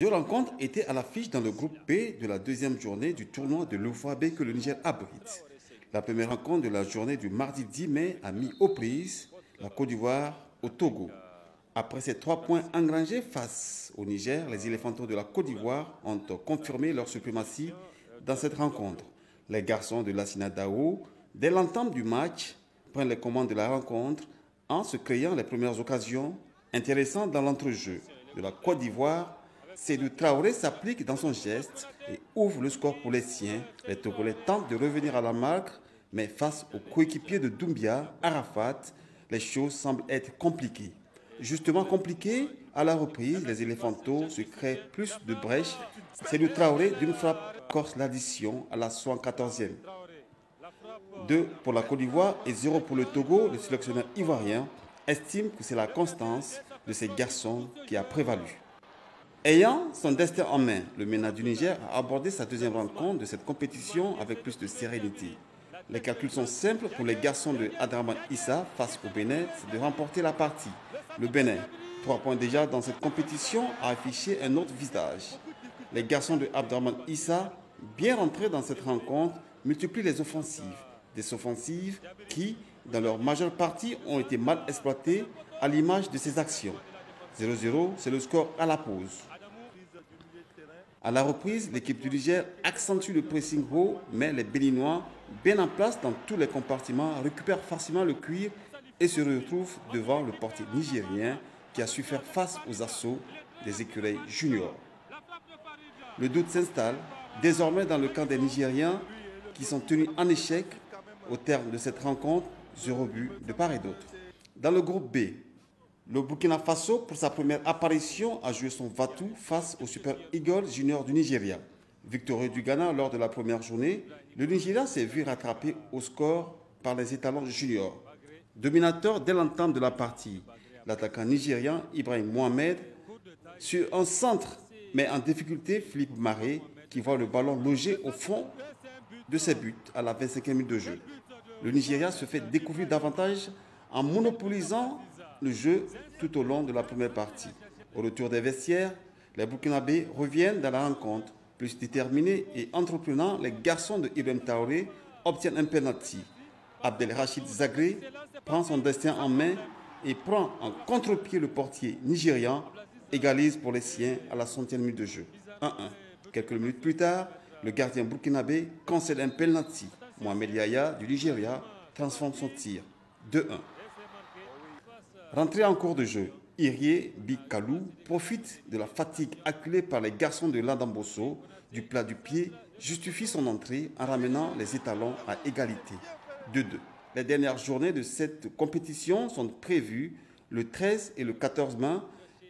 Deux rencontres étaient à l'affiche dans le groupe B de la deuxième journée du tournoi de l'UFOA-B que le Niger abrite. La première rencontre de la journée du mardi 10 mai a mis aux prises la Côte d'Ivoire au Togo. Après ces 3 points engrangés face au Niger, les éléphantaux de la Côte d'Ivoire ont confirmé leur suprématie dans cette rencontre. Les garçons de Lassina Dao, dès l'entame du match, prennent les commandes de la rencontre en se créant les premières occasions intéressantes dans l'entrejeu. De la Côte d'Ivoire, Seydou Traoré s'applique dans son geste et ouvre le score pour les siens. Les Togolais tentent de revenir à la marque, mais face aux coéquipiers de Doumbia, Arafat, les choses semblent être compliquées. Justement compliquées, à la reprise, les éléphantaux se créent plus de brèches. Seydou Traoré, d'une frappe, corse l'addition à la 74e. 2 pour la Côte d'Ivoire et 0 pour le Togo. Le sélectionneur ivoirien estime que c'est la constance de ces garçons qui a prévalu. Ayant son destin en main, le MENA du Niger a abordé sa deuxième rencontre de cette compétition avec plus de sérénité. Les calculs sont simples pour les garçons de Abdrahmane Issa face au Bénin, c'est de remporter la partie. Le Bénin, 3 points déjà dans cette compétition, a affiché un autre visage. Les garçons de Abdrahmane Issa, bien rentrés dans cette rencontre, multiplient les offensives. Des offensives qui, dans leur majeure partie, ont été mal exploitées à l'image de ces actions. 0-0, c'est le score à la pause. À la reprise, l'équipe du Niger accentue le pressing haut, mais les Béninois, bien en place dans tous les compartiments, récupèrent facilement le cuir et se retrouvent devant le portier nigérien qui a su faire face aux assauts des écureuils juniors. Le doute s'installe désormais dans le camp des Nigériens qui sont tenus en échec au terme de cette rencontre, 0 but de part et d'autre. Dans le groupe B, le Burkina Faso, pour sa première apparition, a joué son va-tout face au Super Eagles Junior du Nigeria. Victorieux du Ghana lors de la première journée, le Nigeria s'est vu rattraper au score par les étalons juniors. Dominateur dès l'entame de la partie, l'attaquant nigérien Ibrahim Mohamed, sur un centre, mais en difficulté, Philippe Maré, qui voit le ballon logé au fond de ses buts à la 25e minute de jeu. Le Nigeria se fait découvrir davantage en monopolisant le jeu tout au long de la première partie. Au retour des vestiaires, les Burkinabés reviennent dans la rencontre. Plus déterminés et entreprenants, les garçons de Ibrahim Traoré obtiennent un penalty. Abdelrachid Zagré prend son destin en main et prend en contre-pied le portier nigérian, égalise pour les siens à la 60e minute de jeu. 1-1. Quelques minutes plus tard, le gardien burkinabé concède un penalty. Mohamed Yaya du Nigeria transforme son tir. 2-1. Rentré en cours de jeu, Irie Bikalou profite de la fatigue acculée par les garçons de l'Adambosso du plat du pied, justifie son entrée en ramenant les étalons à égalité. 2-2. Les dernières journées de cette compétition sont prévues le 13 et le 14 mai.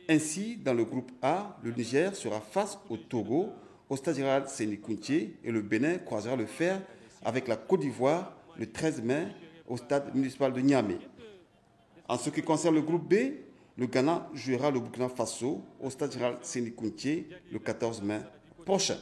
Ainsi, dans le groupe A, le Niger sera face au Togo, au stade général Séni Kountché, et le Bénin croisera le fer avec la Côte d'Ivoire le 13 mai au stade municipal de Niamey. En ce qui concerne le groupe B, le Ghana jouera le Burkina Faso au stade général Séni Kountché le 14 mai prochain.